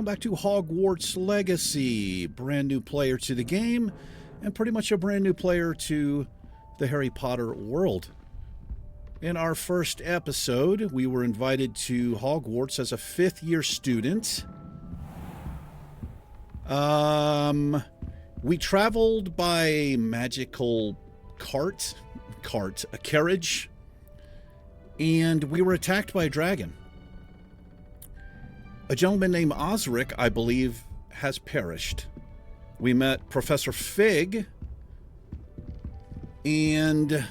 welcome back to Hogwarts Legacy. Brand new player to the game, and pretty much a brand new player to the Harry Potter world. In our first episode, we were invited to Hogwarts as a fifth-year student. We traveled by magical a carriage, and we were attacked by a dragon. A gentleman named Osric, I believe, has perished. We met Professor Fig, and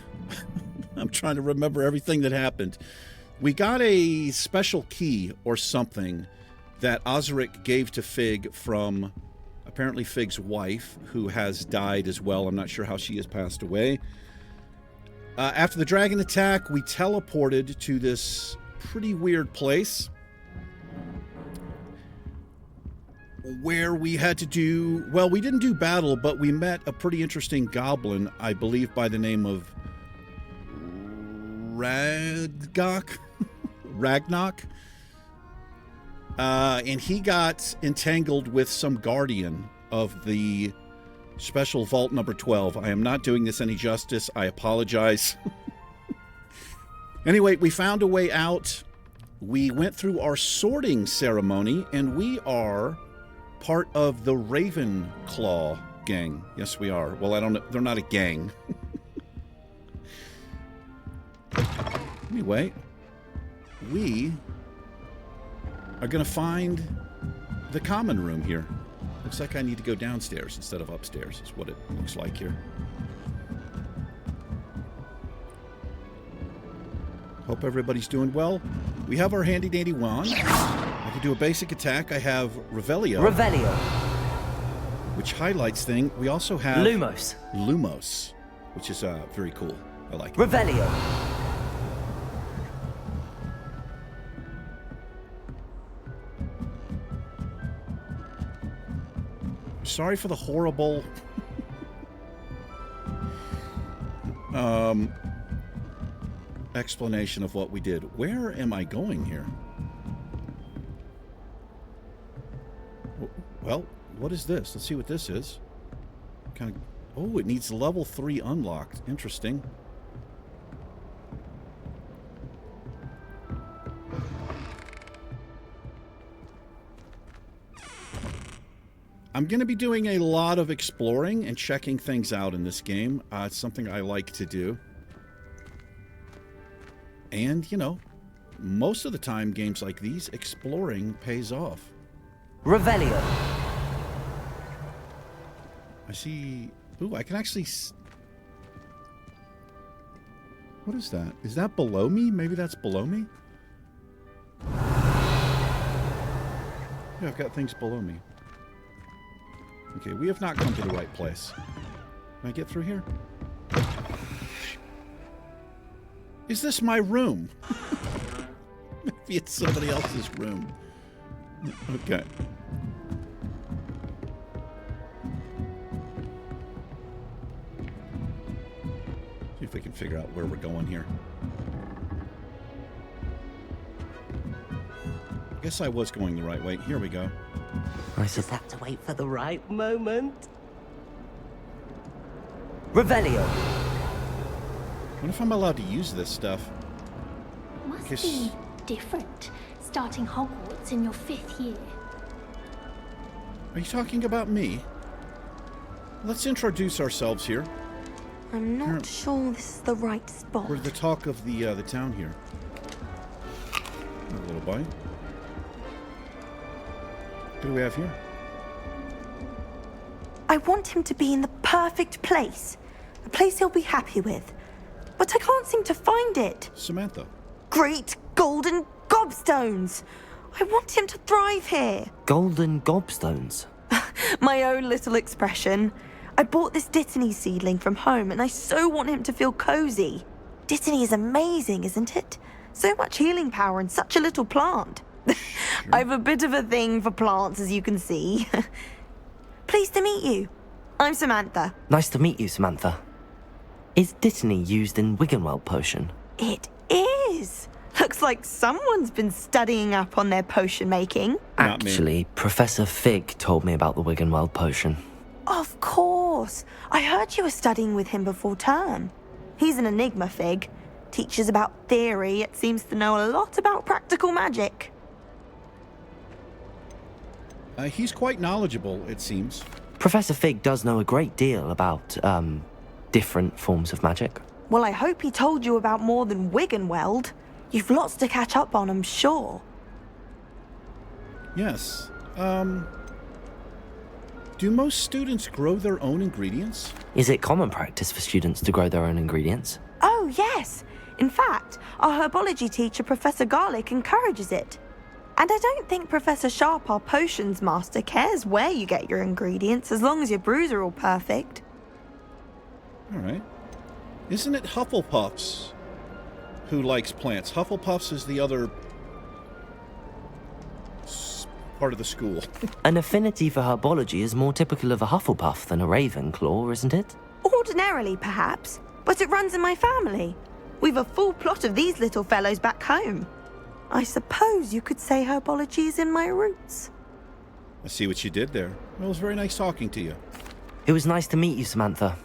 I'm trying to remember everything that happened. We got a special key or something that Osric gave to Fig from apparently Fig's wife, who has died as well. I'm not sure how she has passed away. After the dragon attack, we teleported to this pretty weird place where we had to do, well, we didn't do battle, but we met a pretty interesting goblin, I believe by the name of Ragnarok. And he got entangled with some guardian of the special vault number 12. I am not doing this any justice. I apologize. Anyway, we found a way out. We went through our sorting ceremony, and we are part of the Ravenclaw gang. Yes, we are. Well, I don't know. They're not a gang. Anyway, we are going to find the common room here. Looks like I need to go downstairs instead of upstairs, is what it looks like here. Hope everybody's doing well. We have our handy-dandy wand. I can do a basic attack. I have Revelio. Which highlights thing. We also have Lumos, which is very cool. I like it. Revelio. Sorry for the horrible explanation of what we did. Where am I going here? Well, what is this? Let's see what this is. Kind of. Oh, it needs level 3 unlocked. Interesting. I'm going to be doing a lot of exploring and checking things out in this game. It's something I like to do. And, you know, most of the time, games like these, exploring pays off. Revelio. I see... Ooh, I can actually... What is that? Is that below me? Maybe that's below me? Yeah, I've got things below me. Okay, we have not come to the right place. Can I get through here? Is this my room? Maybe it's somebody else's room. Okay. See if we can figure out where we're going here. I guess I was going the right way. Here we go. I just have to wait for the right moment. Revelio. What if I'm allowed to use this stuff? Must be different, starting Hogwarts in your 5th year. Are you talking about me? Let's introduce ourselves here. I'm not sure this is the right spot. We're the talk of the town here. A little bite. What do we have here? I want him to be in the perfect place. A place he'll be happy with. But I can't seem to find it. Samantha. Great golden gobstones! I want him to thrive here. Golden gobstones? My own little expression. I bought this Dittany seedling from home and I so want him to feel cozy. Dittany is amazing, isn't it? So much healing power in such a little plant. Sure. I have a bit of a thing for plants, as you can see. Pleased to meet you. I'm Samantha. Nice to meet you, Samantha. Is Dittany used in Wiggenweld potion? It is. Looks like someone's been studying up on their potion making. Not me. Actually, Professor Fig told me about the Wiggenweld potion. Of course. I heard you were studying with him before term. He's an enigma, Fig. Teaches about theory, yet seems to know a lot about practical magic. He's quite knowledgeable, it seems. Professor Fig does know a great deal about, different forms of magic. Well, I hope he told you about more than Wiggenweld. You've lots to catch up on, I'm sure. Yes. Do most students grow their own ingredients? Is it common practice for students to grow their own ingredients? Oh, yes. In fact, our herbology teacher, Professor Garlick, encourages it. And I don't think Professor Sharp, our potions master, cares where you get your ingredients as long as your brews are all perfect. All right. Isn't it Hufflepuffs who likes plants? Hufflepuffs is the other part of the school. An affinity for herbology is more typical of a Hufflepuff than a Ravenclaw, isn't it? Ordinarily, perhaps, but it runs in my family. We've a full plot of these little fellows back home. I suppose you could say herbology is in my roots. I see what you did there. Well, it was very nice talking to you. It was nice to meet you, Samantha.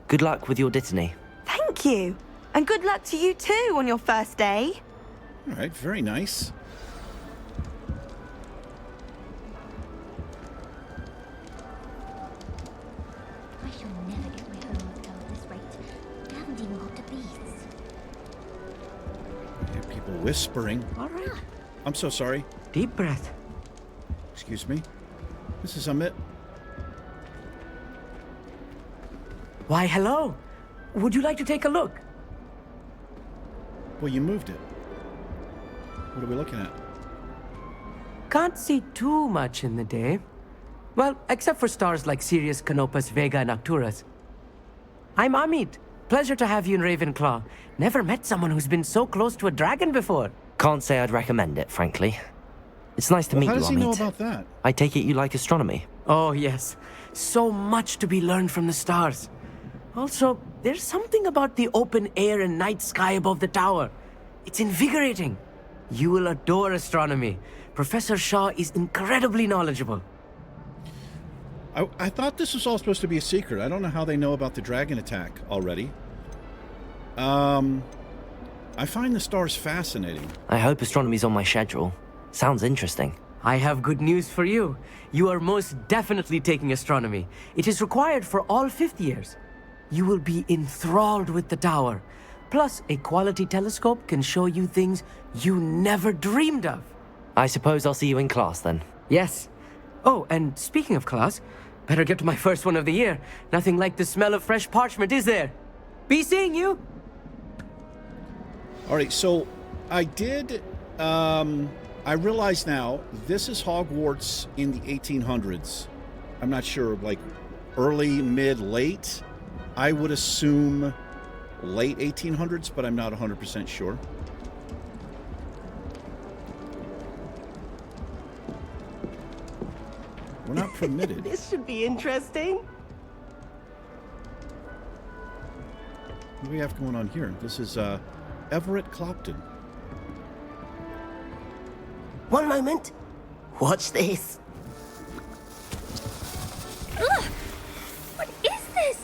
Good luck with your Dittany. Thank you. And good luck to you too on your first day. All right, very nice. I shall never get my homework done at this rate. I haven't even got to beasts. I hear people whispering. All right. I'm so sorry. Deep breath. Excuse me. This is Amit. Why, hello. Would you like to take a look? Well, you moved it. What are we looking at? Can't see too much in the day. Well, except for stars like Sirius, Canopus, Vega, and Arcturus. I'm Amit. Pleasure to have you in Ravenclaw. Never met someone who's been so close to a dragon before. Can't say I'd recommend it, frankly. It's nice to meet How you, does he know Amit. about that? I take it you like astronomy. Oh, yes. So much to be learned from the stars. Also, there's something about the open air and night sky above the tower. It's invigorating. You will adore astronomy. Professor Shaw is incredibly knowledgeable. I thought this was all supposed to be a secret. I don't know how they know about the dragon attack already. I find the stars fascinating. I hope astronomy's on my schedule. Sounds interesting. I have good news for you. You are most definitely taking astronomy. It is required for all fifth years. You will be enthralled with the tower. Plus, a quality telescope can show you things you never dreamed of. I suppose I'll see you in class then. Yes. Oh, and speaking of class, better get to my first one of the year. Nothing like the smell of fresh parchment, is there? Be seeing you! All right, so I did... I realize now, this is Hogwarts in the 1800s. I'm not sure, like early, mid, late. I would assume late 1800s, but I'm not 100% sure. We're not permitted. This should be interesting. What do we have going on here? This is Everett Clopton. One moment. Watch this. Ugh! What is this?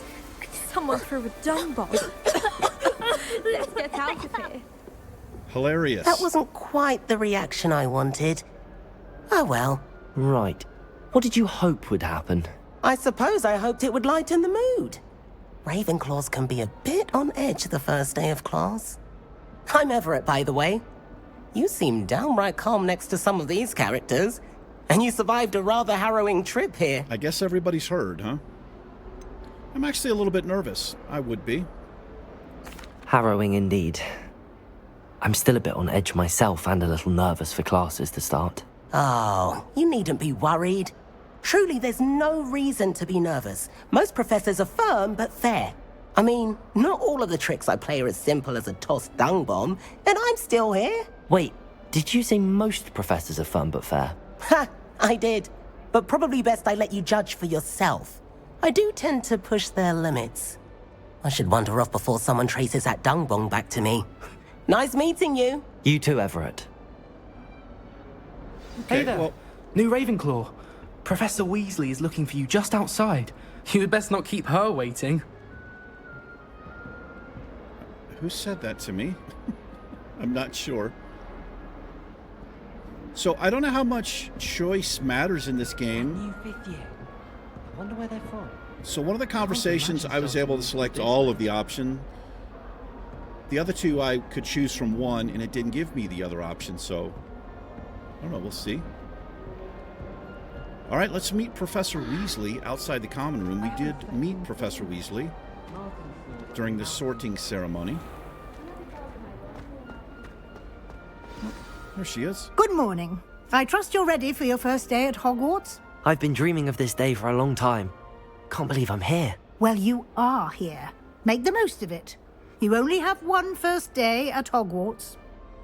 Someone threw a dung bomb. Let's get out of here. Hilarious. That wasn't quite the reaction I wanted. Oh well. Right. What did you hope would happen? I suppose I hoped it would lighten the mood. Ravenclaws can be a bit on edge the first day of class. I'm Everett, by the way. You seem downright calm next to some of these characters. And you survived a rather harrowing trip here. I guess everybody's heard, huh? I'm actually a little bit nervous. I would be. Harrowing indeed. I'm still a bit on edge myself and a little nervous for classes to start. Oh, you needn't be worried. Truly, there's no reason to be nervous. Most professors are firm but fair. I mean, not all of the tricks I play are as simple as a tossed dung bomb, and I'm still here. Wait, did you say most professors are firm but fair? Ha, I did. But probably best I let you judge for yourself. I do tend to push their limits. I should wander off before someone traces that dung bomb back to me. Nice meeting you. You too, Everett. Okay, Hey there. well, New Ravenclaw. Professor Weasley is looking for you just outside. You had best not keep her waiting. who said that to me? I'm not sure. So I don't know how much choice matters in this game. New fifth year. I wonder where they're from. So one of the conversations I was able to select all of the option. The other two I could choose from one, and it didn't give me the other option, so I don't know, we'll see. All right, let's meet Professor Weasley outside the common room. We did meet Professor Weasley during the sorting ceremony. Oh, there she is. Good morning. I trust you're ready for your first day at Hogwarts? I've been dreaming of this day for a long time. Can't believe I'm here. Well, you are here. Make the most of it. You only have one first day at Hogwarts.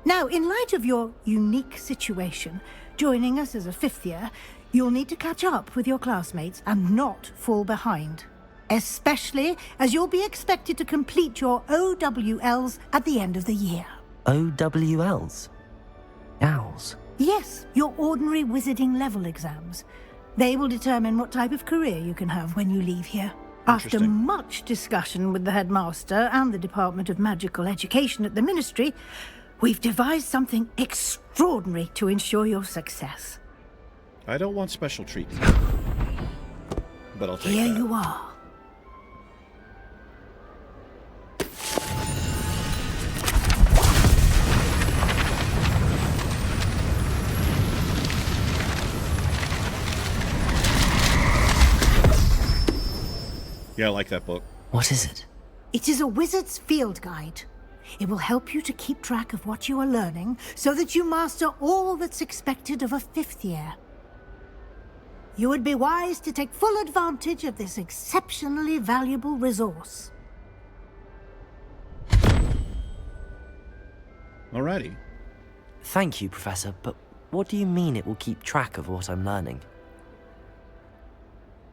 Now, in light of your unique situation, joining us as a fifth year, you'll need to catch up with your classmates and not fall behind. Especially as you'll be expected to complete your OWLs at the end of the year. OWLs? Owls? Yes, your ordinary wizarding level exams. They will determine what type of career you can have when you leave here. After Interesting. much discussion with the headmaster and the Department of Magical Education at the Ministry, we've devised something extraordinary to ensure your success. I don't want special treatment, but I'll take Here that. you are. Yeah, I like that book. What is it? It is a wizard's field guide. It will help you to keep track of what you are learning so that you master all that's expected of a fifth year. You would be wise to take full advantage of this exceptionally valuable resource. Alrighty. Thank you, Professor, but what do you mean it will keep track of what I'm learning?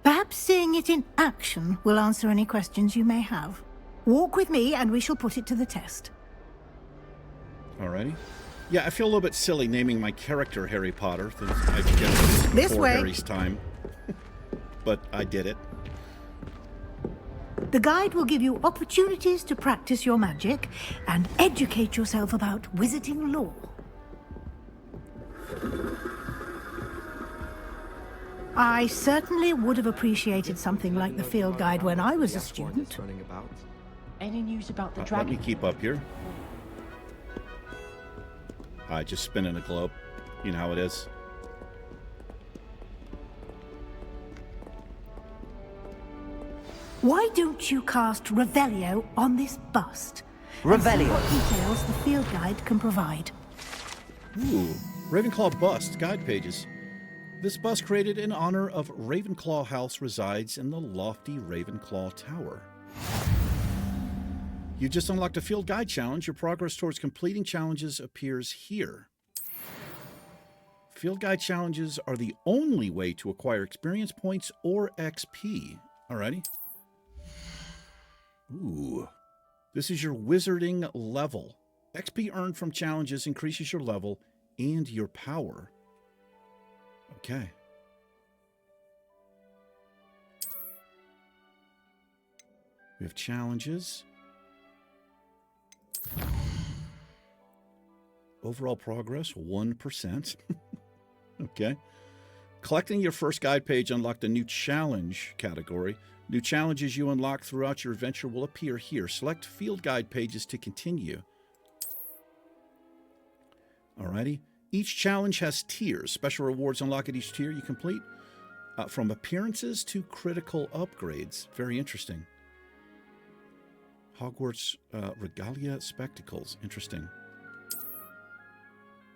Perhaps seeing it in action will answer any questions you may have. Walk with me and we shall put it to the test. Alrighty. Yeah, I feel a little bit silly naming my character Harry Potter. I forget this This before way. Harry's time. But I did it. The guide will give you opportunities to practice your magic and educate yourself about wizarding lore. I certainly would have appreciated something like the field guide when I was a student. Any news about the Let dragon? me keep up here. Just spinning a globe. You know how it is. Why don't you cast Revelio on this bust? Revelio? What details the field guide can provide. Ooh, Ravenclaw bust, guide pages. This bust created in honor of Ravenclaw House resides in the lofty Ravenclaw Tower. You just unlocked a field guide challenge. Your progress towards completing challenges appears here. Field guide challenges are the only way to acquire experience points or XP. Alrighty. Ooh. This is your wizarding level. XP earned from challenges increases your level and your power. Okay. We have challenges. Overall progress, 1%. Okay. Collecting your first guide page unlocked a new challenge category. New challenges you unlock throughout your adventure will appear here. Select field guide pages to continue. Alrighty. Each challenge has tiers. Special rewards unlock at each tier you complete. From appearances to critical upgrades. Very interesting. Hogwarts Regalia Spectacles. Interesting.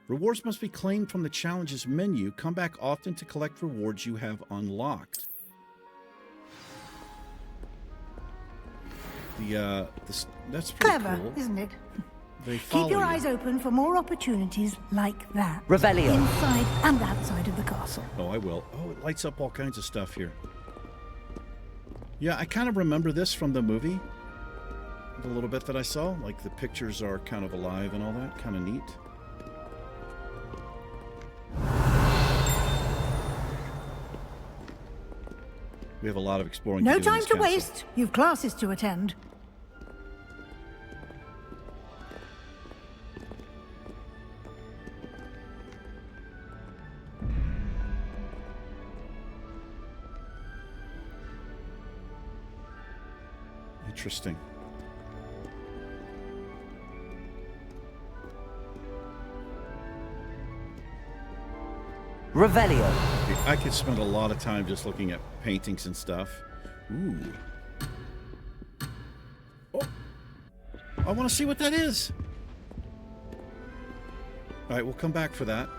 Rewards must be claimed from the challenges menu. Come back often to collect rewards you have unlocked. That's pretty Clever, cool. isn't it? They follow Keep your you. eyes open for more opportunities like that. Revelio. Inside and outside of the castle. Oh, I will. Oh, it lights up all kinds of stuff here. Yeah, I kind of remember this from the movie. the little bit that I saw. Like the pictures are kind of alive and all that. Kind of neat. We have a lot of exploring No to do in time this to castle. waste. You've classes to attend. Interesting. Revelio. I could spend a lot of time just looking at paintings and stuff. Ooh. Oh. I want to see what that is. All right, we'll come back for that.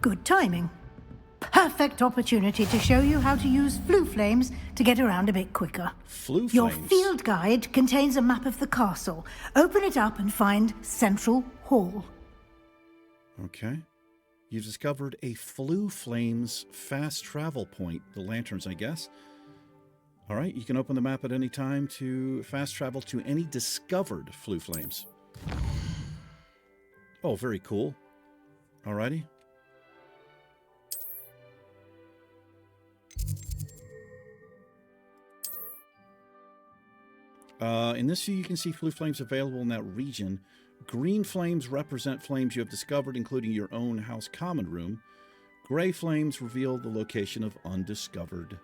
Good timing. Perfect opportunity to show you how to use flue flames to get around a bit quicker. Flue Your flames? field guide contains a map of the castle. Open it up and find Central Hall. Okay. You've discovered a Flue Flames fast travel point. The lanterns, I guess. All right, you can open the map at any time to fast travel to any discovered Flue Flames. Oh, very cool. Alrighty. In this view, you can see Flue Flames available in that region. Green flames represent flames you have discovered, including your own house common room. Gray flames reveal the location of undiscovered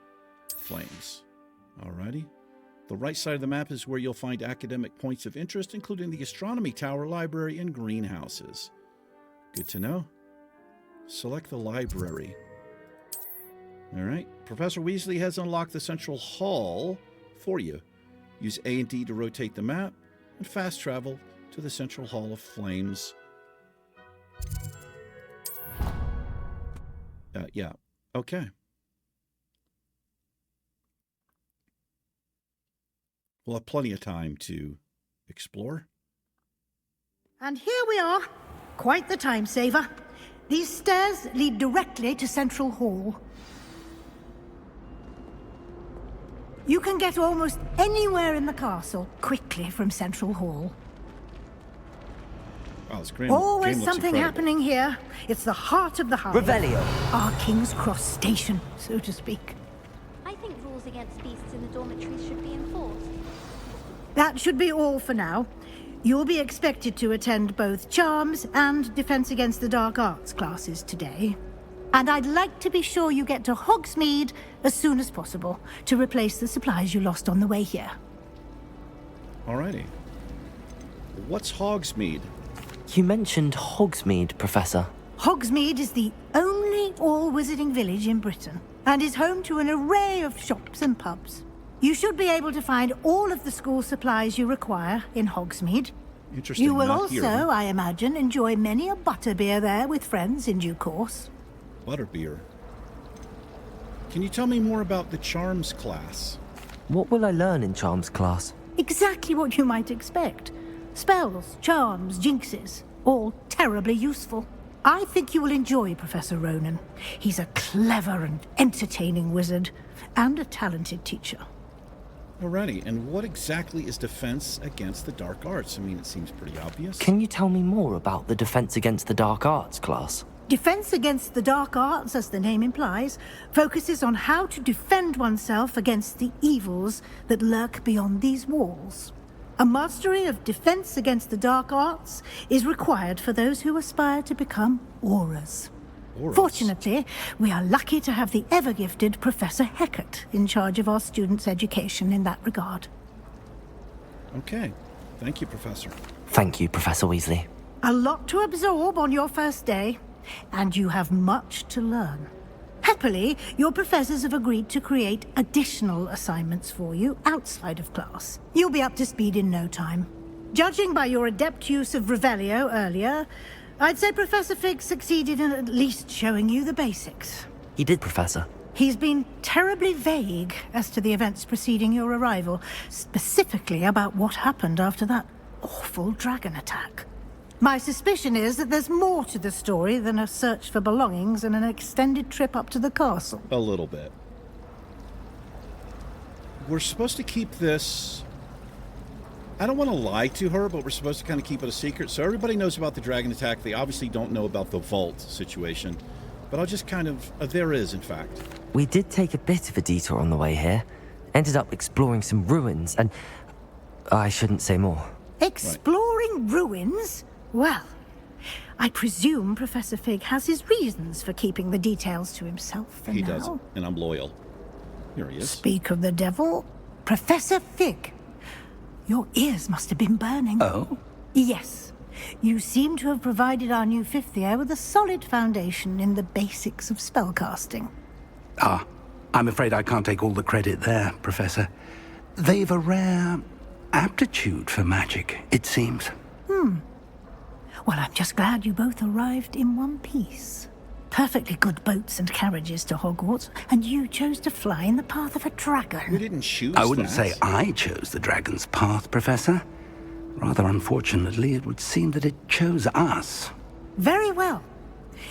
flames. Alrighty. The right side of the map is where you'll find academic points of interest, including the astronomy tower, library, and greenhouses. Good to know. Select the library. Alright. Professor Weasley has unlocked the central hall for you. Use A and D to rotate the map and fast travel to the Central Hall of Flames. Yeah. Okay. We'll have plenty of time to explore. And here we are. Quite the time saver. These stairs lead directly to Central Hall. You can get almost anywhere in the castle quickly from Central Hall. Wow, this game Always looks something incredible. happening here. It's the heart of the hive. Revelio. Our King's Cross station, so to speak. I think rules against beasts in the dormitories should be enforced. That should be all for now. You'll be expected to attend both Charms and Defense Against the Dark Arts classes today. And I'd like to be sure you get to Hogsmeade as soon as possible to replace the supplies you lost on the way here. Alrighty. What's Hogsmeade? You mentioned Hogsmeade, Professor. Hogsmeade is the only all-wizarding village in Britain and is home to an array of shops and pubs. You should be able to find all of the school supplies you require in Hogsmeade. Interesting. You will not also, here, huh? I imagine, enjoy many a butterbeer there with friends in due course. Butterbeer. Can you tell me more about the Charms class? What will I learn in Charms class? Exactly what you might expect. Spells, charms, jinxes, all terribly useful. I think you will enjoy Professor Ronan. He's a clever and entertaining wizard, and a talented teacher. Alrighty, and what exactly is Defense Against the Dark Arts? I mean, it seems pretty obvious. Can you tell me more about the Defense Against the Dark Arts class? Defense Against the Dark Arts, as the name implies, focuses on how to defend oneself against the evils that lurk beyond these walls. A mastery of Defense Against the Dark Arts is required for those who aspire to become Aurors. Auras. Fortunately, we are lucky to have the ever-gifted Professor Hecat in charge of our students' education in that regard. Okay. Thank you, Professor. Thank you, Professor Weasley. A lot to absorb on your first day, and you have much to learn. Happily, your professors have agreed to create additional assignments for you outside of class. You'll be up to speed in no time. Judging by your adept use of Revelio earlier, I'd say Professor Fig succeeded in at least showing you the basics. He did, Professor. He's been terribly vague as to the events preceding your arrival, specifically about what happened after that awful dragon attack. My suspicion is that there's more to the story than a search for belongings and an extended trip up to the castle. A little bit. We're supposed to keep this... I don't want to lie to her, but we're supposed to kind of keep it a secret. So everybody knows about the dragon attack. They obviously don't know about the vault situation. But I'll just kind of... there is, in fact. We did take a bit of a detour on the way here. Ended up exploring some ruins and... I shouldn't say more. Exploring ruins? Well, I presume Professor Fig has his reasons for keeping the details to himself for now. He does, and I'm loyal. Here he is. Speak of the devil. Professor Fig, your ears must have been burning. Oh? Yes. You seem to have provided our new fifth year with a solid foundation in the basics of spellcasting. Ah, I'm afraid I can't take all the credit there, Professor. They've a rare aptitude for magic, it seems. Well, I'm just glad you both arrived in one piece. Perfectly good boats and carriages to Hogwarts, and you chose to fly in the path of a dragon. We didn't choose I wouldn't that. say I chose the dragon's path, Professor. Rather unfortunately, it would seem that it chose us. Very well.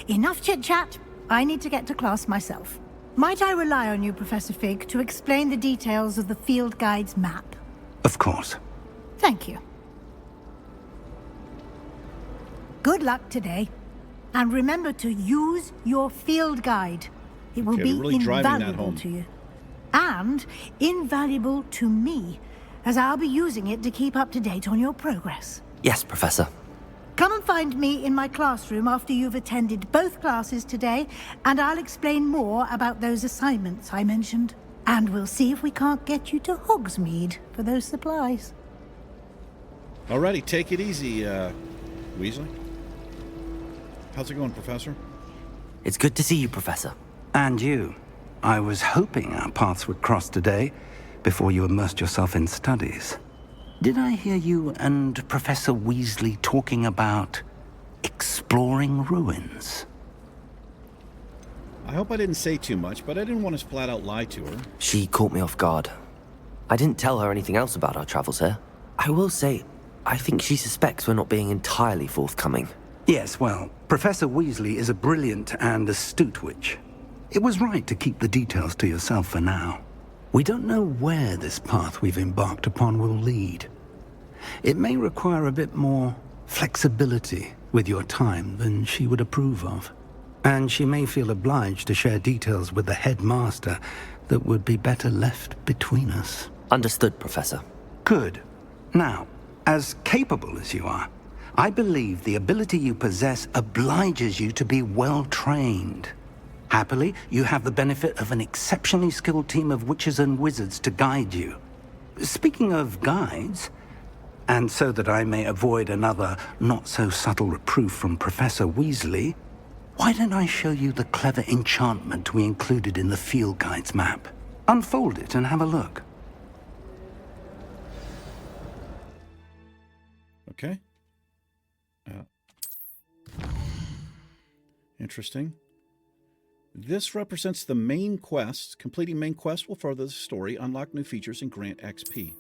Enough chit-chat. I need to get to class myself. Might I rely on you, Professor Fig, to explain the details of the field guide's map? Of course. Thank you. Good luck today. And remember to use your field guide. It will Okay, be we're really driving that invaluable home. to you. And invaluable to me, as I'll be using it to keep up to date on your progress. Yes, Professor. Come and find me in my classroom after you've attended both classes today, and I'll explain more about those assignments I mentioned. And we'll see if we can't get you to Hogsmeade for those supplies. Alrighty, take it easy, Weasley. How's it going, Professor? It's good to see you, Professor. And you. I was hoping our paths would cross today, before you immersed yourself in studies. Did I hear you and Professor Weasley talking about exploring ruins? I hope I didn't say too much, but I didn't want to flat out lie to her. She caught me off guard. I didn't tell her anything else about our travels here. I will say, I think she suspects we're not being entirely forthcoming. Yes, well, Professor Weasley is a brilliant and astute witch. It was right to keep the details to yourself for now. We don't know where this path we've embarked upon will lead. It may require a bit more flexibility with your time than she would approve of. And she may feel obliged to share details with the headmaster that would be better left between us. Understood, Professor. Good. Now, as capable as you are, I believe the ability you possess obliges you to be well trained. Happily, you have the benefit of an exceptionally skilled team of witches and wizards to guide you. Speaking of guides, and so that I may avoid another not-so-subtle reproof from Professor Weasley, why don't I show you the clever enchantment we included in the field guide's map? Unfold it and have a look. Okay. Interesting. This represents the main quest. Completing main quest will further the story, unlock new features, and grant XP.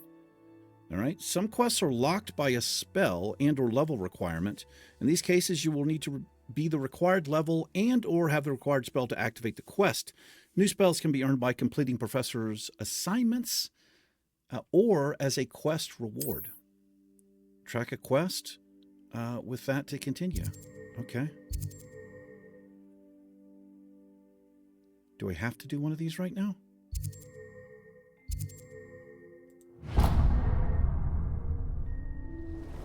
All right. Some quests are locked by a spell and or level requirement. In these cases, you will need to be the required level and or have the required spell to activate the quest. New spells can be earned by completing professors' assignments or as a quest reward. Track a quest with that to continue. Okay. Do I have to do one of these right now?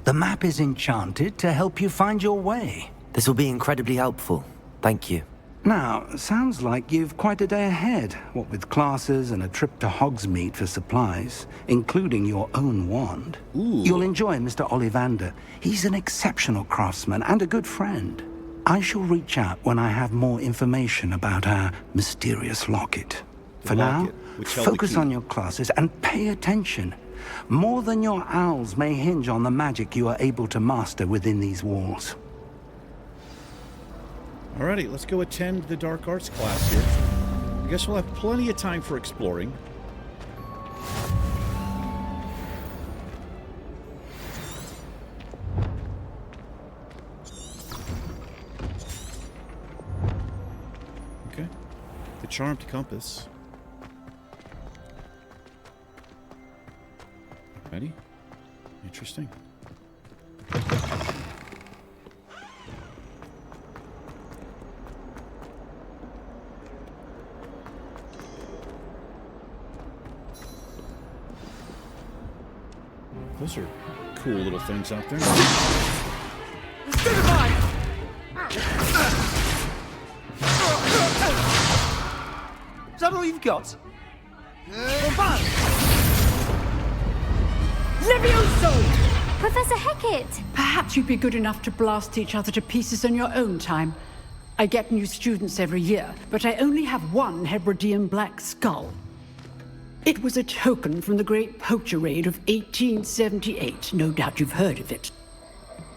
The map is enchanted to help you find your way. This will be incredibly helpful. Thank you. Now, sounds like you've quite a day ahead, what with classes and a trip to Hogsmeade for supplies, including your own wand. Ooh. You'll enjoy Mr. Ollivander. He's an exceptional craftsman and a good friend. I shall reach out when I have more information about our mysterious locket. For now, focus on your classes and pay attention. More than your owls may hinge on the magic you are able to master within these walls. Alrighty, let's go attend the dark arts class here. I guess we'll have plenty of time for exploring. A charmed compass. Ready? Interesting. Those are cool little things out there. Is that all you've got? Levioso! Professor Hecat! Perhaps you'd be good enough to blast each other to pieces on your own time. I get new students every year, but I only have one Hebridean black skull. It was a token from the Great Poacher Raid of 1878. No doubt you've heard of it.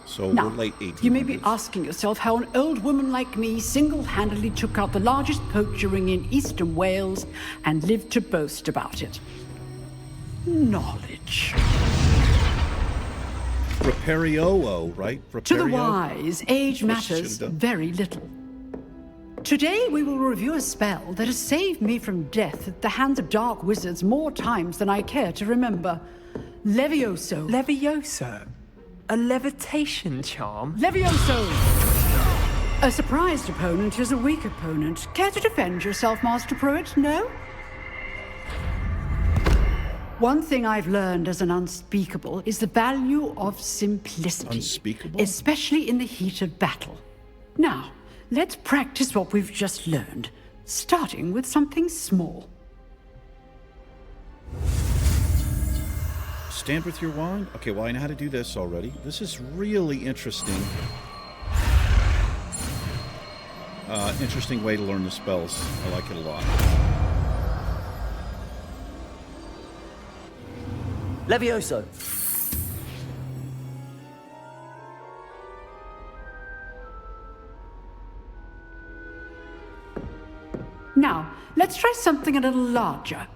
So Now, we're late 1800s. you may be asking yourself how an old woman like me single-handedly took out the largest poacher ring in eastern Wales and lived to boast about it. Knowledge. Repario, right? To the Repario? wise, age Of course you matters should've done. very little. Today we will review a spell that has saved me from death at the hands of dark wizards more times than I care to remember. Levioso. Levioso? A levitation charm? Levioso! A surprised opponent is a weak opponent. Care to defend yourself, Master Pruitt? No? One thing I've learned as an unspeakable is the value of simplicity. Unspeakable? Especially in the heat of battle. Now, let's practice what we've just learned, starting with something small. Stand with your wand? Okay, well, I know how to do this already. This is really interesting. Interesting way to learn the spells. I like it a lot. Levioso. Now, let's try something a little larger.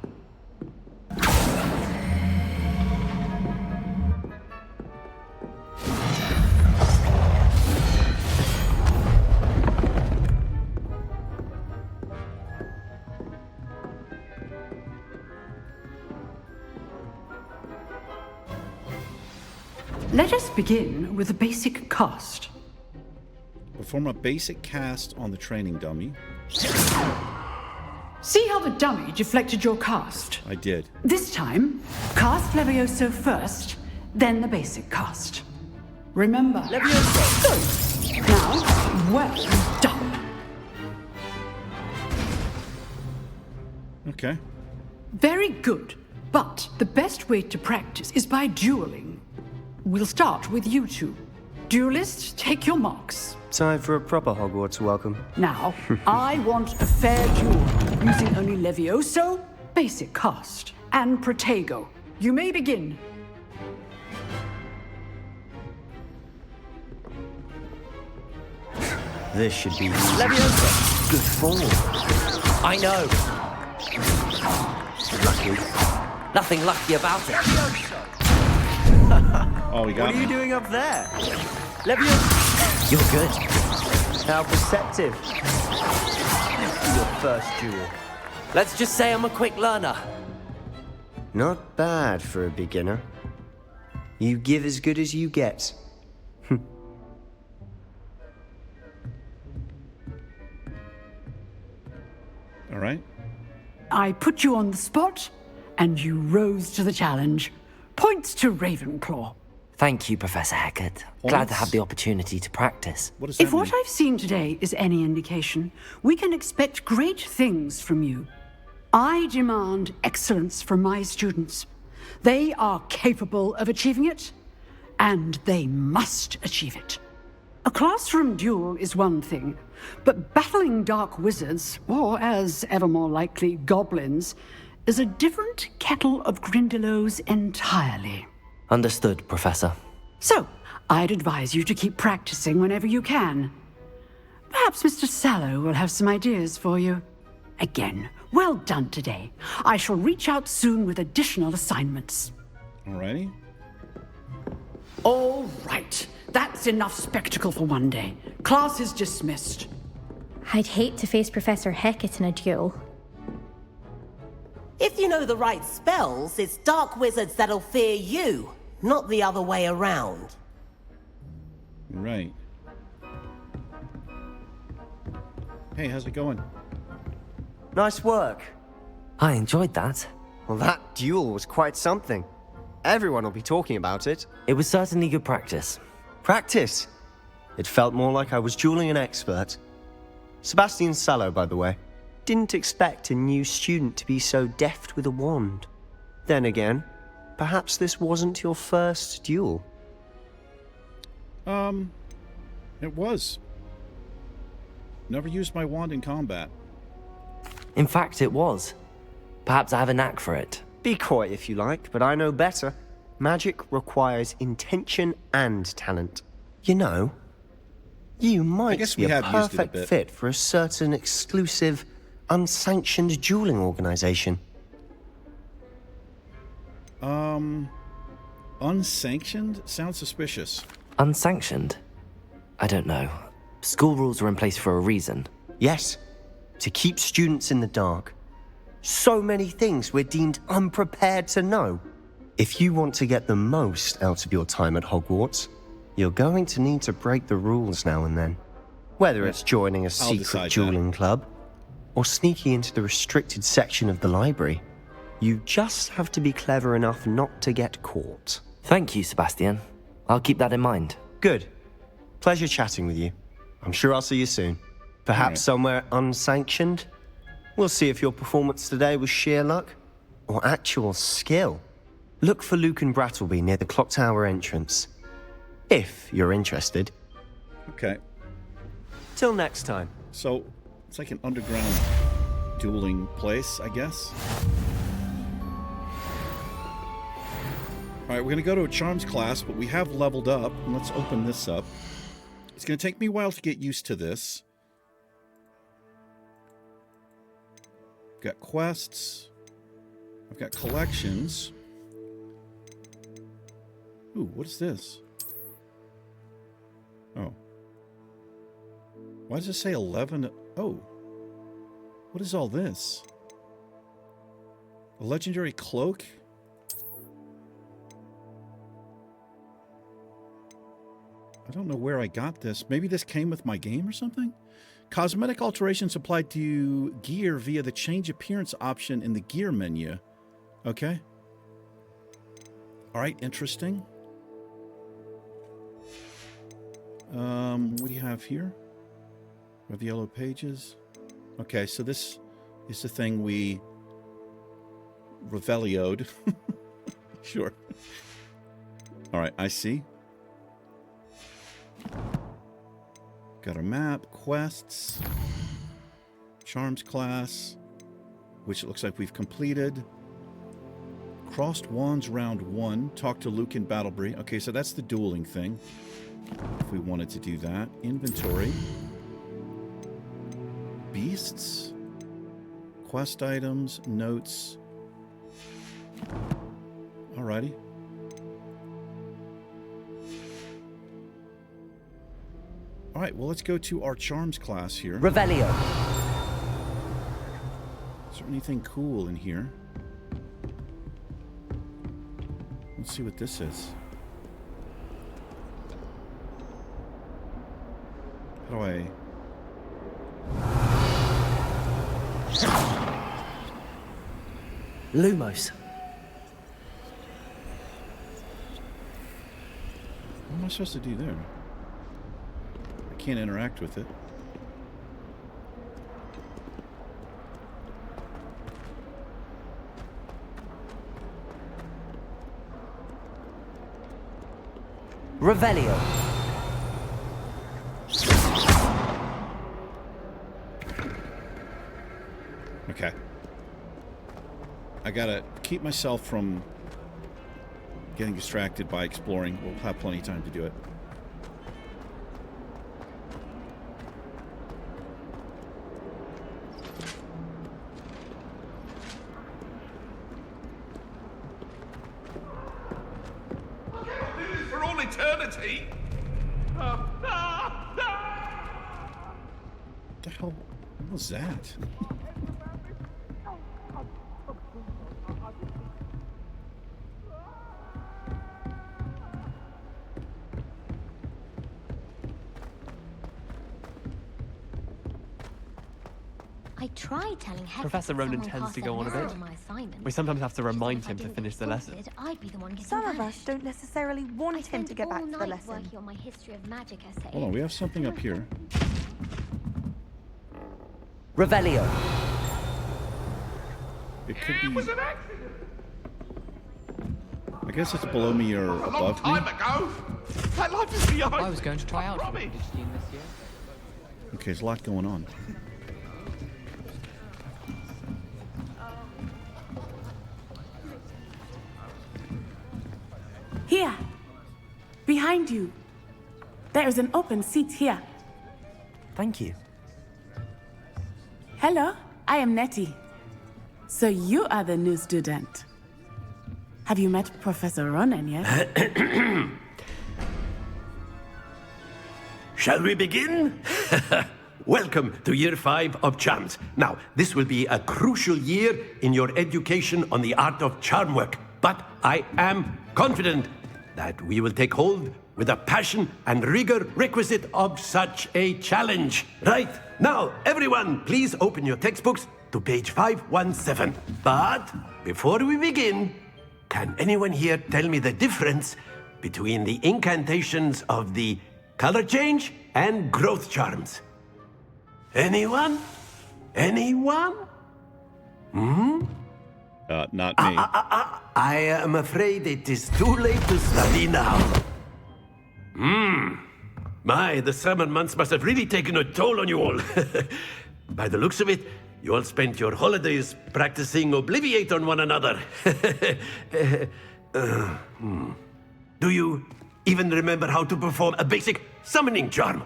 Let us begin with a basic cast. Perform a basic cast on the training dummy. See how the dummy deflected your cast? I did. This time, cast Levioso first, then the basic cast. Remember. Levioso! Good. Now, well done. Okay. Very good. But the best way to practice is by dueling. We'll start with you two. Duelists, take your marks. Time for a proper Hogwarts welcome. Now, I want a fair duel, using only Levioso, basic cast, and Protego. You may begin. This should be Levioso! good form. I know. Lucky. Nothing lucky about it. Oh, we got What are you me. doing up there? Levioso! You're good. How perceptive. Your first duel. Let's just say I'm a quick learner. Not bad for a beginner. You give as good as you get. All right. I put you on the spot, and you rose to the challenge. Points to Ravenclaw. Thank you, Professor Hecat. Glad to have the opportunity to practice. What does that If what mean? I've seen today is any indication, we can expect great things from you. I demand excellence from my students. They are capable of achieving it, and they must achieve it. A classroom duel is one thing, but battling dark wizards, or as ever more likely, goblins, is a different kettle of Grindylows entirely. Understood, Professor. So, I'd advise you to keep practicing whenever you can. Perhaps Mr. Sallow will have some ideas for you. Again, well done today. I shall reach out soon with additional assignments. Alrighty. All right. That's enough spectacle for one day. Class is dismissed. I'd hate to face Professor Hecat in a duel. If you know the right spells, it's dark wizards that'll fear you, not the other way around. Right. Hey, how's it going? Nice work. I enjoyed that. Well, that duel was quite something. Everyone will be talking about it. It was certainly good practice. Practice? It felt more like I was dueling an expert. Sebastian Sallow, by the way. Didn't expect a new student to be so deft with a wand. Then again, perhaps this wasn't your first duel. It was. Never used my wand in combat. In fact, it was. Perhaps I have a knack for it. Be coy if you like, but I know better. Magic requires intention and talent. You know, you might be a perfect fit for a certain exclusive, unsanctioned dueling organization. Unsanctioned? Sounds suspicious. Unsanctioned? I don't know. School rules are in place for a reason. Yes, to keep students in the dark. So many things we're deemed unprepared to know. If you want to get the most out of your time at Hogwarts, you're going to need to break the rules now and then. Whether it's joining a secret dueling club, or sneaking into the restricted section of the library, you just have to be clever enough not to get caught. Thank you, Sebastian. I'll keep that in mind. Good. Pleasure chatting with you. I'm sure I'll see you soon. Perhaps somewhere unsanctioned? We'll see if your performance today was sheer luck or actual skill. Look for Luke and Brattleby near the clock tower entrance. If you're interested. Okay. Till next time. So, it's like an underground dueling place, I guess. Alright, we're going to go to a charms class, but we have leveled up. And let's open this up. It's going to take me a while to get used to this. I've got quests. I've got collections. Ooh, what is this? Oh. Why does it say 11? Oh. What is all this? A legendary cloak? I don't know where I got this. Maybe this came with my game or something? Cosmetic alterations applied to gear via the change appearance option in the gear menu. Okay. Alright, interesting. What do you have here? We have yellow pages. Okay, so this is the thing we revelioed. Sure. Alright, I see. Got a map, quests, charms class, which it looks like we've completed. Crossed wands round 1. Talk to Luke in Brattleby. Okay, so that's the dueling thing. If we wanted to do that. Inventory. Beasts. Quest items, notes. Alrighty. Alright, well, let's go to our charms class here. Revelio. Is there anything cool in here? Let's see what this is. How do I... Lumos. What am I supposed to do there? I can't interact with it. Revelio. Okay. I gotta keep myself from getting distracted by exploring. We'll have plenty of time to do it. For all eternity? the hell was that? I tried telling Hector Professor Ronan someone tends passed to their go on a nose bit. my assignment. We sometimes have to remind If I him to didn't finish the get lesson. spotted, I'd be the one getting Some of us punished. don't necessarily want I him spent to get back all to the night lesson. working on my history of magic essay. Hold on, we have something up here. Revelio. It could be. I guess it's below me or above me. That life is beyond. I was going to try out for the Robbie. British team this year. Okay, there's a lot going on. Here, behind you. There is an open seat here. Thank you. Hello, I am Nettie. So you are the new student. Have you met Professor Ronan yet? Shall we begin? Welcome to Year 5 of Charms. Now, this will be a crucial year in your education on the art of charm work. But I am confident that we will take hold with the passion and rigor requisite of such a challenge. Right, now, everyone, please open your textbooks to page 517. But before we begin, can anyone here tell me the difference between the incantations of the color change and growth charms? Anyone? Anyone? Not me. I am afraid it is too late to study now. My, the summer months must have really taken a toll on you all. By the looks of it, you all spent your holidays practicing Obliviate on one another. Do you even remember how to perform a basic summoning charm?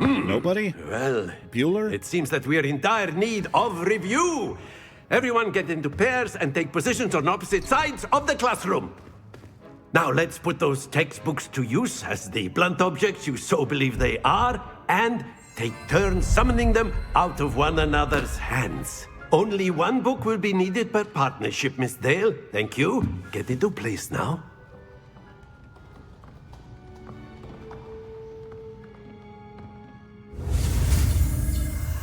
Nobody? Well, Bueller? It seems that we are in dire need of review. Everyone get into pairs and take positions on opposite sides of the classroom. Now let's put those textbooks to use as the blunt objects you so believe they are, and take turns summoning them out of one another's hands. Only one book will be needed per partnership, Miss Dale. Thank you. Get into place now.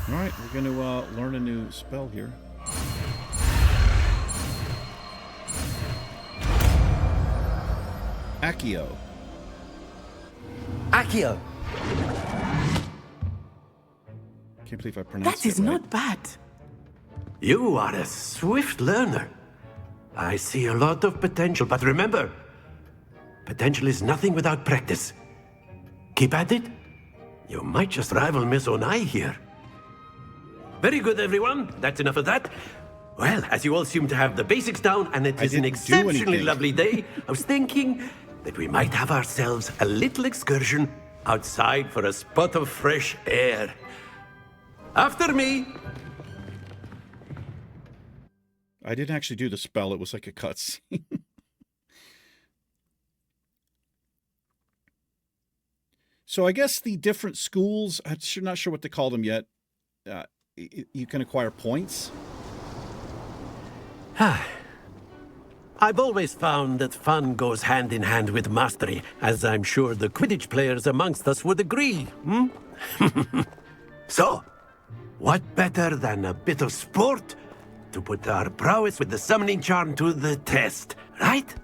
All right, we're going to learn a new spell here. Accio. Accio. Can't believe I pronounced That is it right. not bad. You are a swift learner. I see a lot of potential, but remember, potential is nothing without practice. Keep at it. You might just rival Miss Onai here. Very good, everyone. That's enough of that. Well, as you all seem to have the basics down, and it is an exceptionally lovely day, I was thinking that we might have ourselves a little excursion outside for a spot of fresh air. After me. I didn't actually do the spell. It was like a cutscene. So I guess the different schools, I'm not sure what to call them yet. You can acquire points. I've always found that fun goes hand in hand with mastery, as I'm sure the Quidditch players amongst us would agree. So, what better than a bit of sport to put our prowess with the summoning charm to the test, right?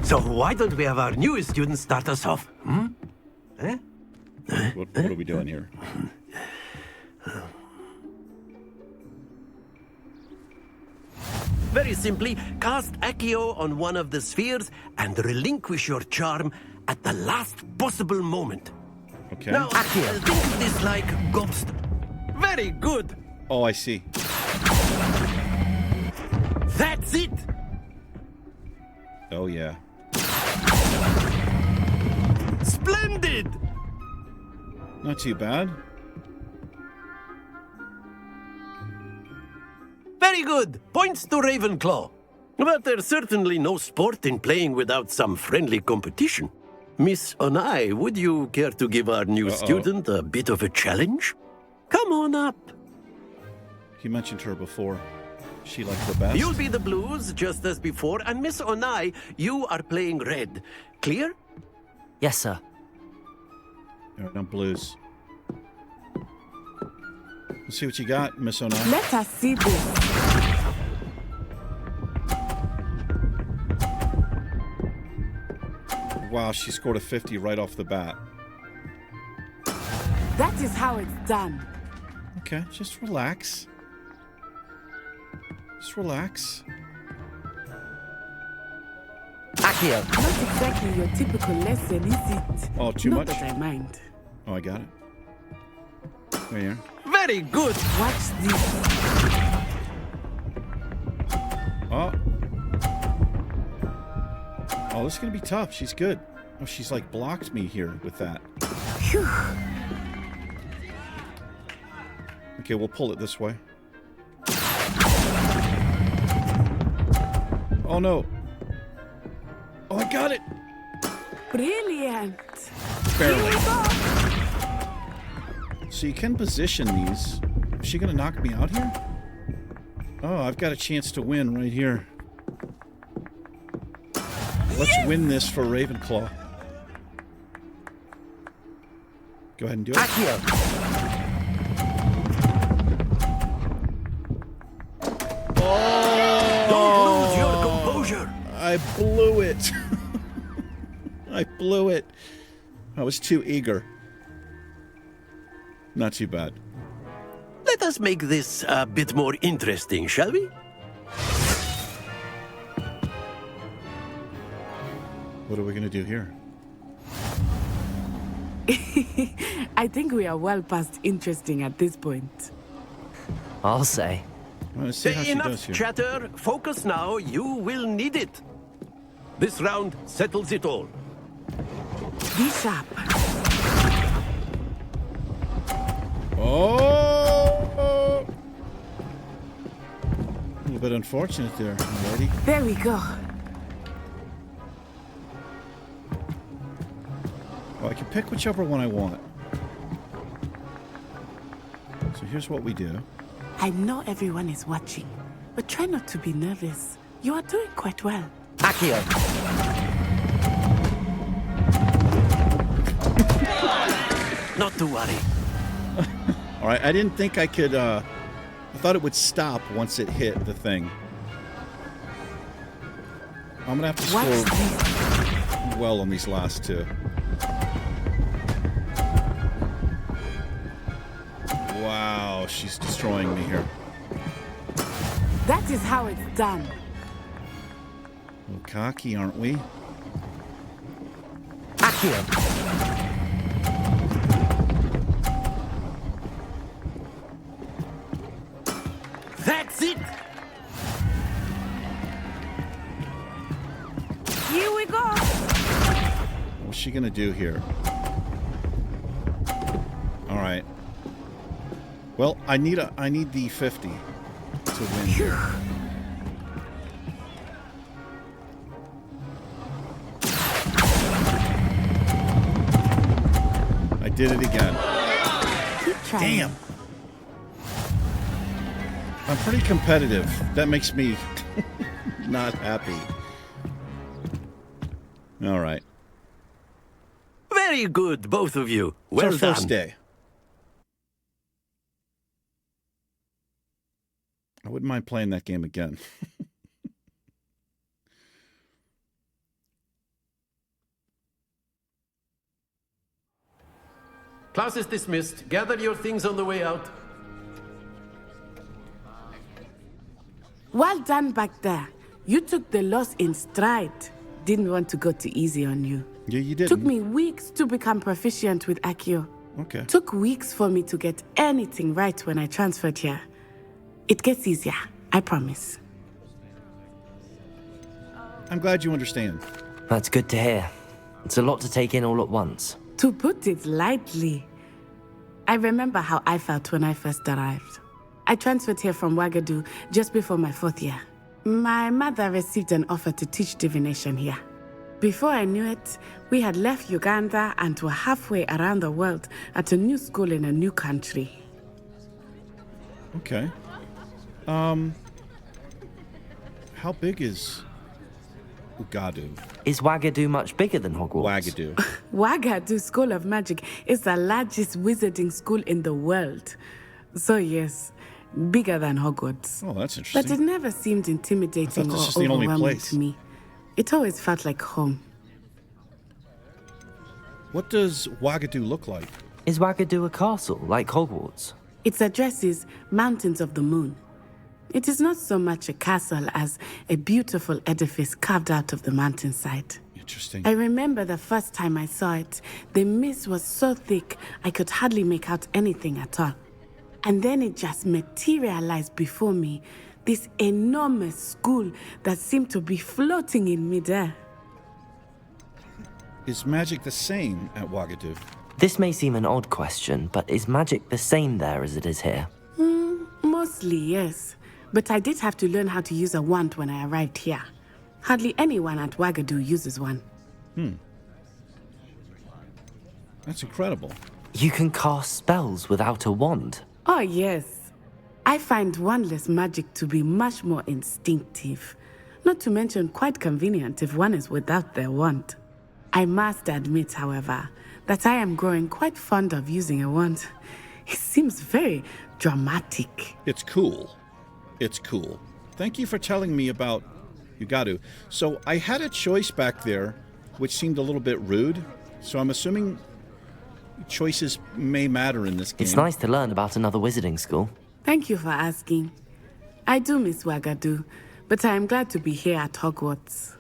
So why don't we have our newest student start us off? What are we doing here? Very simply, cast Accio on one of the spheres and relinquish your charm at the last possible moment. Okay. Now, think of this like ghost. Very good. Oh, I see. That's it. Oh, yeah. Splendid. Not too bad. Very good. Points to Ravenclaw. But there's certainly no sport in playing without some friendly competition. Miss Onai, would you care to give our new student a bit of a challenge? Come on up. You mentioned her before. She liked the best. You'll be the blues, just as before, and Miss Onai, you are playing red. Clear? Yes, sir. All right, I'm blues. Let's see what you got, Miss Onai. Let us see this. Wow, she scored a 50 right off the bat. That is how it's done. Okay, just relax. Just relax. Accio. Not exactly your typical lesson, is it? Oh, too Not much? that I mind. Oh, I got it. There you are. Very good. Watch this. Oh. Oh, this is going to be tough. She's good. Oh, she's like blocked me here with that. Phew. Okay, we'll pull it this way. Oh, no. Oh, I got it. Brilliant. Barely. So you can position these. Is she going to knock me out here? Oh, I've got a chance to win right here. Let's win this for Ravenclaw. Go ahead and do it. Accio. Don't lose your composure. I blew it. I blew it. I was too eager. Not too bad. Let us make this a bit more interesting, shall we? What are we going to do here? I think we are well past interesting at this point. I'll say. Well, let's see how she does Enough here. chatter. Focus now. You will need it. This round settles it all. Be sharp. Oh! A little bit unfortunate there, lady. There we go. Oh, I can pick whichever one I want. So here's what we do. I know everyone is watching, but try not to be nervous. You are doing quite well. Accio. Not to worry. All right, I didn't think I could, I thought it would stop once it hit the thing. I'm gonna have to score well on these last two. Wow, she's destroying me here. That is how it's done. A little cocky, aren't we? Accio. That's it. Here we go. What's she gonna do here? All right. Well, I need the 50 to win here. I did it again. Keep trying. Damn. I'm pretty competitive. That makes me not happy. All right. Very good, both of you. Well It's our first done. day. I wouldn't mind playing that game again. Class is dismissed. Gather your things on the way out. Well done back there. You took the loss in stride. Didn't want to go too easy on you. Yeah, you did. Took me weeks to become proficient with Accio. Okay. Took weeks for me to get anything right when I transferred here. It gets easier, I promise. I'm glad you understand. That's good to hear. It's a lot to take in all at once. To put it lightly, I remember how I felt when I first arrived. I transferred here from Wagadu just before my 4th year. My mother received an offer to teach divination here. Before I knew it, we had left Uganda and were halfway around the world at a new school in a new country. Okay. How big is Ugadu? Is Wagadu much bigger than Hogwarts? Wagadu. Wagadu School of Magic is the largest wizarding school in the world. So yes, bigger than Hogwarts. Oh, that's interesting. But it never seemed intimidating or overwhelming to me. It always felt like home. What does Wagadu look like? Is Wagadu a castle, like Hogwarts? Its address is Mountains of the Moon. It is not so much a castle as a beautiful edifice carved out of the mountainside. Interesting. I remember the first time I saw it, the mist was so thick I could hardly make out anything at all. And then it just materialized before me, this enormous school that seemed to be floating in midair. Is magic the same at Wagadu? This may seem an odd question, but is magic the same there as it is here? Mostly, yes. But I did have to learn how to use a wand when I arrived here. Hardly anyone at Wagadu uses one. That's incredible. You can cast spells without a wand? Oh, yes. I find wandless magic to be much more instinctive. Not to mention quite convenient if one is without their wand. I must admit, however, that I am growing quite fond of using a wand. It seems very dramatic. It's cool. It's cool. Thank you for telling me about Ugadu. So I had a choice back there, which seemed a little bit rude. So I'm assuming choices may matter in this game. It's nice to learn about another wizarding school. Thank you for asking. I do miss Wagadu, but I am glad to be here at Hogwarts.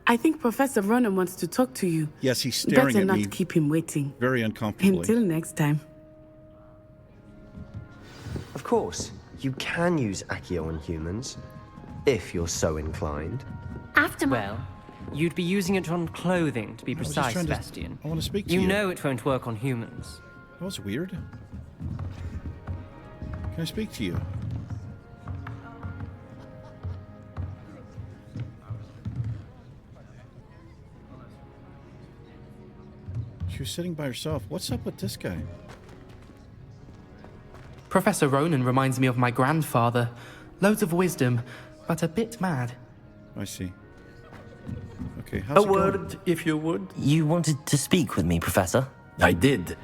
I think Professor Ronan wants to talk to you. Yes, he's staring Better at me. not keep him waiting. Very uncomfortably. Until next time. Of course, you can use Accio on humans, if you're so inclined. Well, you'd be using it on clothing, to be precise, Sebastian. I want to speak to you. You know it won't work on humans. That was weird. Can I speak to you? She was sitting by herself. What's up with this guy? Professor Ronan reminds me of my grandfather. Loads of wisdom, but a bit mad. I see. Okay, how's A word, if you would. You wanted to speak with me, Professor? I did.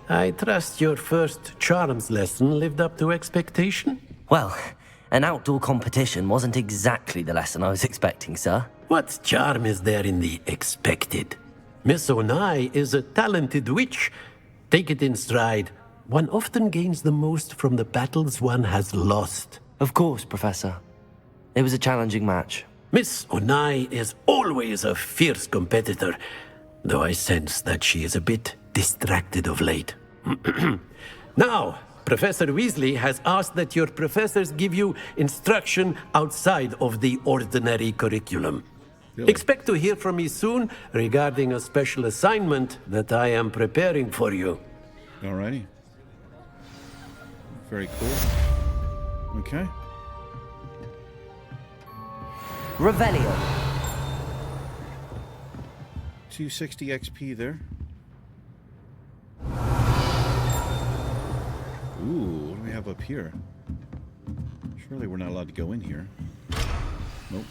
I trust your first charms lesson lived up to expectation? Well, an outdoor competition wasn't exactly the lesson I was expecting, sir. What charm is there in the expected? Miss Onai is a talented witch. Take it in stride. One often gains the most from the battles one has lost. Of course, Professor. It was a challenging match. Miss Onai is always a fierce competitor, though I sense that she is a bit distracted of late. Now, Professor Weasley has asked that your professors give you instruction outside of the ordinary curriculum. Really? Expect to hear from me soon regarding a special assignment that I am preparing for you. Alrighty. Very cool. Okay. Revelio. 260 XP there. Ooh, what do we have up here? Surely we're not allowed to go in here. Nope.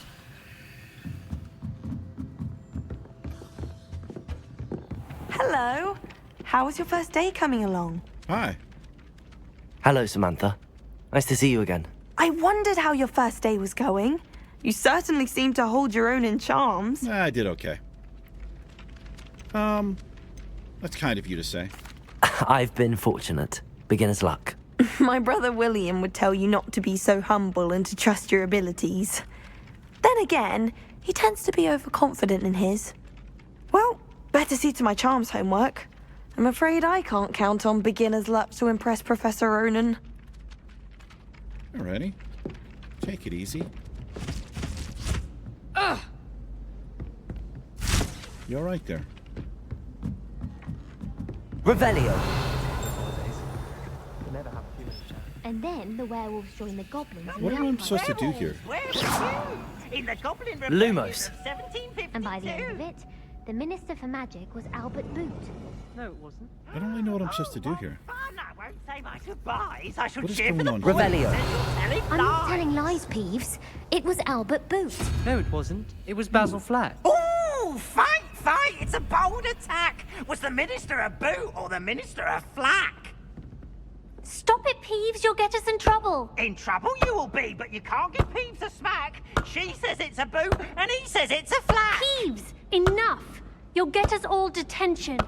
Hello. How was your first day coming along? Hi. Hello, Samantha. Nice to see you again. I wondered how your first day was going. You certainly seem to hold your own in charms. I did okay. That's kind of you to say. I've been fortunate. Beginner's luck. My brother William would tell you not to be so humble and to trust your abilities. Then again, he tends to be overconfident in his. Well, better see to my charms homework. I'm afraid I can't count on beginner's luck to impress Professor Ronan. Alrighty. Take it easy. You alright there? Revelio. And then the werewolves join the goblins. What am I supposed to do here? In the Goblin Lumos. of 1752. And by the end of it, the Minister for Magic was Albert Boot. No, it wasn't. I don't really know what I'm supposed to do here. I won't say my goodbyes. I shall What is cheer for going the on? boys. Revelio. I'm not telling lies, Peeves. It was Albert Boot. No, it wasn't. It was Basil Flat. Ooh, fight! It's a bold attack. Was the Minister a boot or the Minister a flack? Stop it, Peeves. You'll get us in trouble. In trouble you will be, but you can't give Peeves a smack. She says it's a boot, and he says it's a flack. Peeves, enough. You'll get us all detention.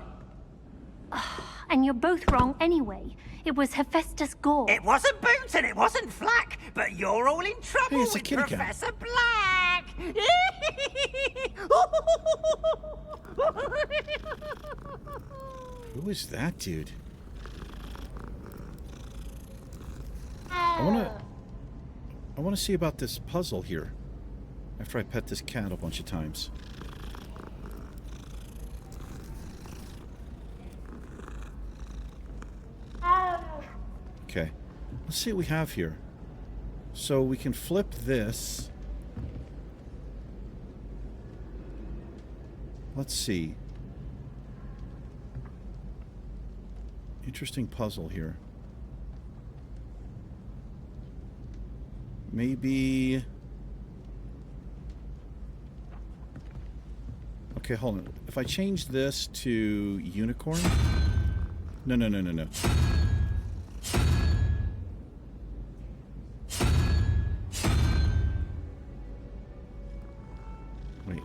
And you're both wrong anyway. It was Hephaestus Gore. It wasn't boot and it wasn't flack, but you're all in trouble Hey, it's a with kitty cat. Professor Black. Who is that dude? I wanna see about this puzzle here. After I pet this cat a bunch of times. Okay. Let's see what we have here. So we can flip this. Let's see. Interesting puzzle here. Maybe... Okay, hold on. If I change this to unicorn... No. Wait.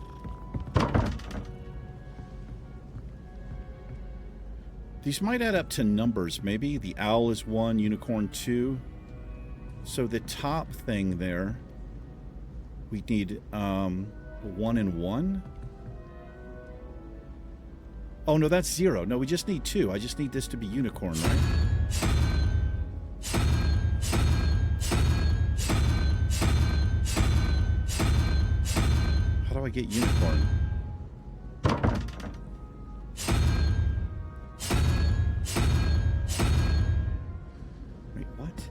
These might add up to numbers, maybe. The owl is 1, unicorn 2. So the top thing there, we need 1 and 1. Oh no, that's 0. No, we just need 2. I just need this to be unicorn, right? How do I get unicorn? Wait, what?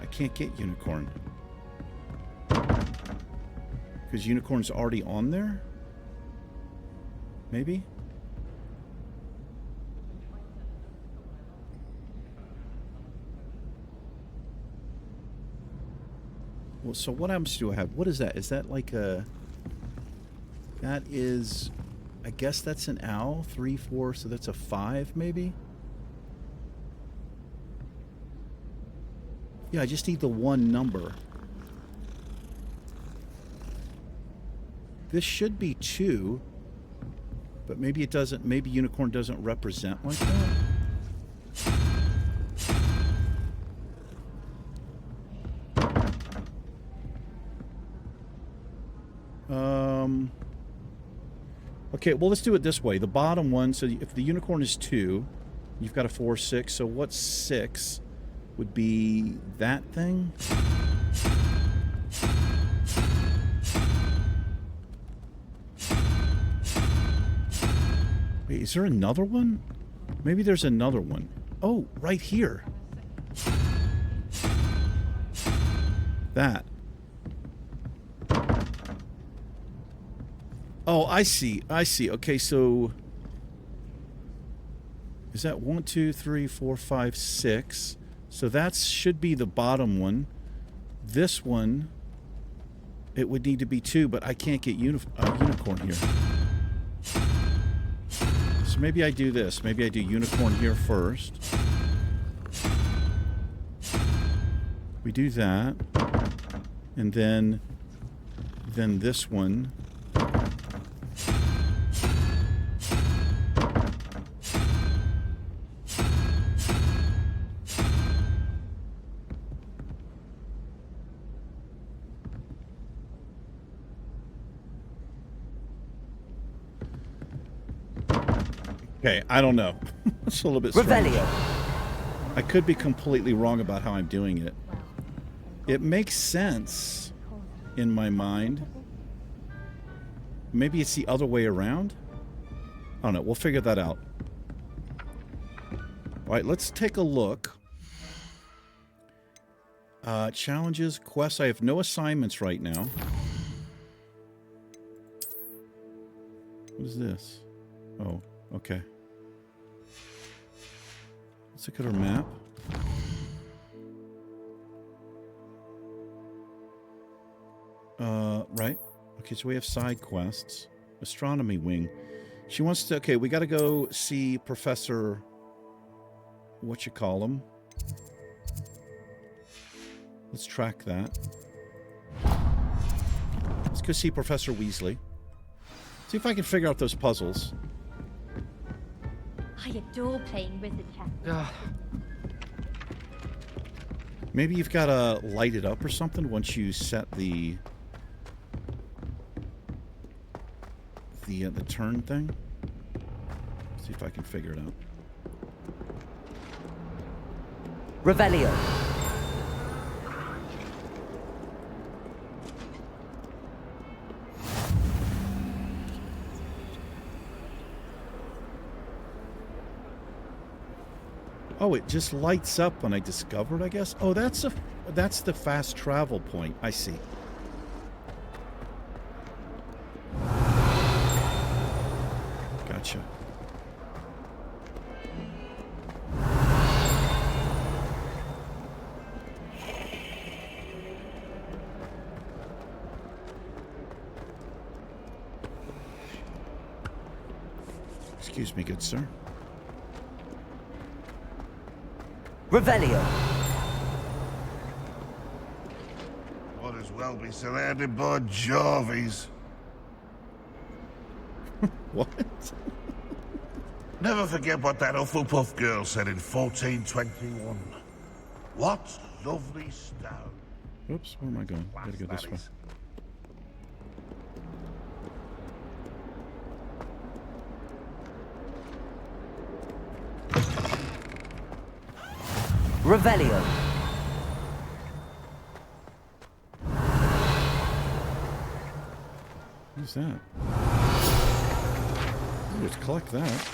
I can't get unicorn. Because unicorn's already on there? Maybe? Well, so what else do I have? What is that? Is that like a... That is... I guess that's an owl. 3, 4, so that's a 5, maybe? Yeah, I just need the 1 number. This should be 2, but maybe it doesn't. Maybe unicorn doesn't represent like that. Okay, well, let's do it this way. The bottom one, so if the unicorn is 2, you've got a 4, 6. So what's 6 would be that thing? Wait, is there another one? Maybe there's another one. Oh, right here. That. Oh, I see. Okay, so... Is that 1, 2, 3, 4, 5, 6? So that should be the bottom one. This one, it would need to be 2, but I can't get unicorn here. So maybe I do this. Maybe I do unicorn here first. We do that. And then this one. Okay, I don't know. It's a little bit strange. I could be completely wrong about how I'm doing it. It makes sense in my mind. Maybe it's the other way around? I don't know. We'll figure that out. All right, let's take a look. Challenges, quests. I have no assignments right now. What is this? Oh, okay. Let's look at our map. Right. Okay, so we have side quests. Astronomy wing. She wants to... Okay, we got to go see Professor... Whatchamacallum. Let's track that. Let's go see Professor Weasley. See if I can figure out those puzzles. I adore playing Wizard Cat. Maybe you've got to light it up or something once you set the turn thing. See if I can figure it out. Revelio. Oh, it just lights up when I discover it, I guess. Oh, that's the fast travel point. I see. Gotcha. Excuse me, good sir. Revelio. Might as well be surrounded by Jarvies. What? Never forget what that Hufflepuff girl said in 1421. What lovely stone. Oops, where am I going? I gotta go this way. Revelio. Who's that? Ooh, let's collect that.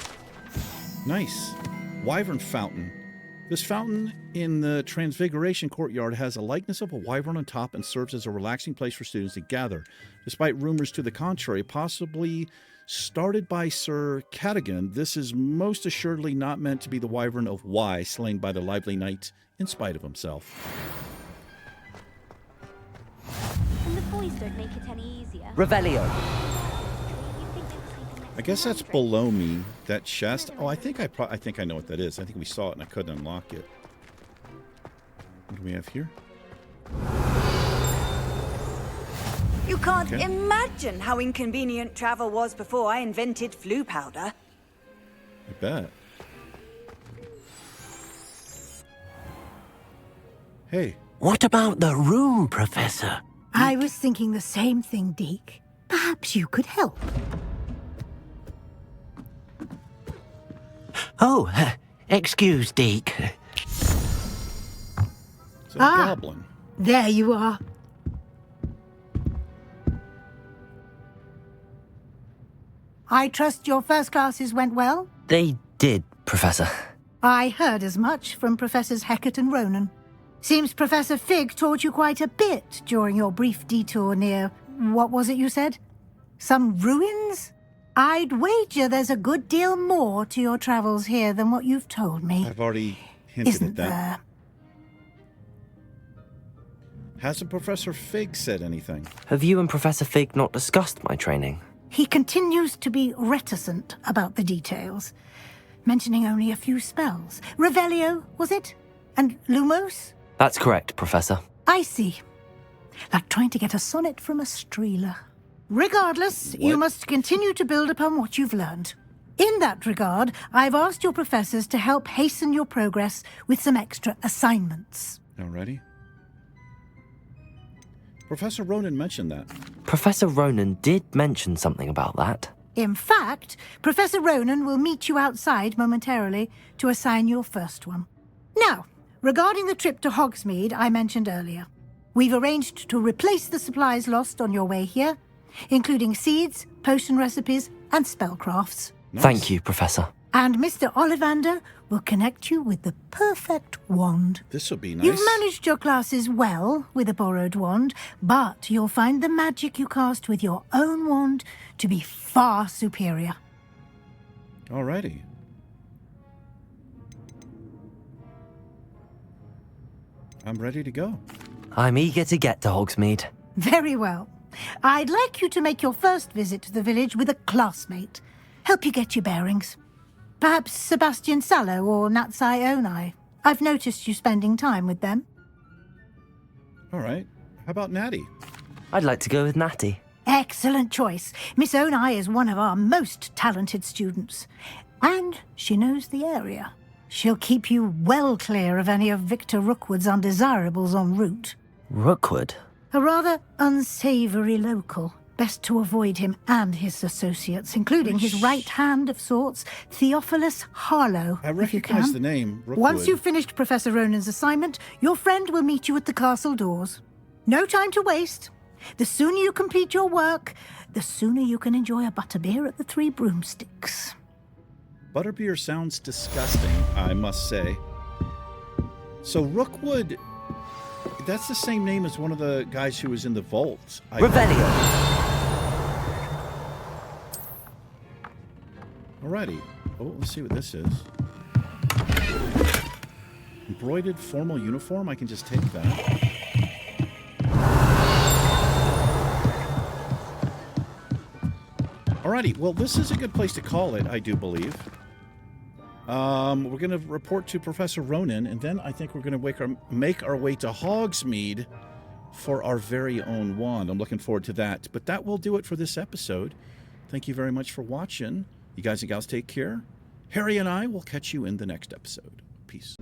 Nice. Wyvern Fountain. This fountain in the Transfiguration Courtyard has a likeness of a wyvern on top and serves as a relaxing place for students to gather. Despite rumors to the contrary, possibly started by Sir Cadogan, this is most assuredly not meant to be the wyvern of Y, slain by the lively knight in spite of himself. And the boys don't make it any easier. Revelio. I guess that's below me, that chest. Oh, I think I know what that is. I think we saw it and I couldn't unlock it. What do we have here? You can't Okay. imagine how inconvenient travel was before I invented flu powder. I bet. Hey. What about the room, Professor? I was thinking the same thing, Deke. Perhaps you could help. Oh, excuse, Deke. It's a goblin. There you are. I trust your first classes went well? They did, Professor. I heard as much from Professors Hecat and Ronan. Seems Professor Fig taught you quite a bit during your brief detour near... what was it you said? Some ruins? I'd wager there's a good deal more to your travels here than what you've told me. I've already hinted Isn't at that. there? Hasn't Professor Fig said anything? Have you and Professor Fig not discussed my training? He continues to be reticent about the details, mentioning only a few spells. Revelio, was it? And Lumos? That's correct, Professor. I see. Like trying to get a sonnet from a streeler. Regardless, you must continue to build upon what you've learned. In that regard, I've asked your professors to help hasten your progress with some extra assignments. Alrighty. Professor Ronan mentioned that. Professor Ronan did mention something about that. In fact, Professor Ronan will meet you outside momentarily to assign your first one. Now, regarding the trip to Hogsmeade I mentioned earlier, we've arranged to replace the supplies lost on your way here, including seeds, potion recipes, and spellcrafts. Nice. Thank you, Professor. And Mr. Ollivander will connect you with the perfect wand. This will be nice. You've managed your classes well with a borrowed wand, but you'll find the magic you cast with your own wand to be far superior. Alrighty. I'm ready to go. I'm eager to get to Hogsmeade. Very well. I'd like you to make your first visit to the village with a classmate. Help you get your bearings. Perhaps Sebastian Sallow or Natsai Onai. I've noticed you spending time with them. All right. How about Natty? I'd like to go with Natty. Excellent choice. Miss Onai is one of our most talented students. And she knows the area. She'll keep you well clear of any of Victor Rookwood's undesirables en route. Rookwood? A rather unsavoury local. Best to avoid him and his associates, including his right hand of sorts, Theophilus Harlow, I if you recognize can. the name, Rookwood. Once you've finished Professor Ronan's assignment, your friend will meet you at the castle doors. No time to waste. The sooner you complete your work, the sooner you can enjoy a butterbeer at the Three Broomsticks. Butterbeer sounds disgusting, I must say. So Rookwood, that's the same name as one of the guys who was in the vault. Revelio. Alrighty. Oh, let's see what this is. Embroidered formal uniform. I can just take that. Alrighty. Well, this is a good place to call it, I do believe. We're going to report to Professor Ronan, and then I think we're going to make our way to Hogsmeade for our very own wand. I'm looking forward to that. But that will do it for this episode. Thank you very much for watching. You guys and gals take care. Harry and I will catch you in the next episode. Peace.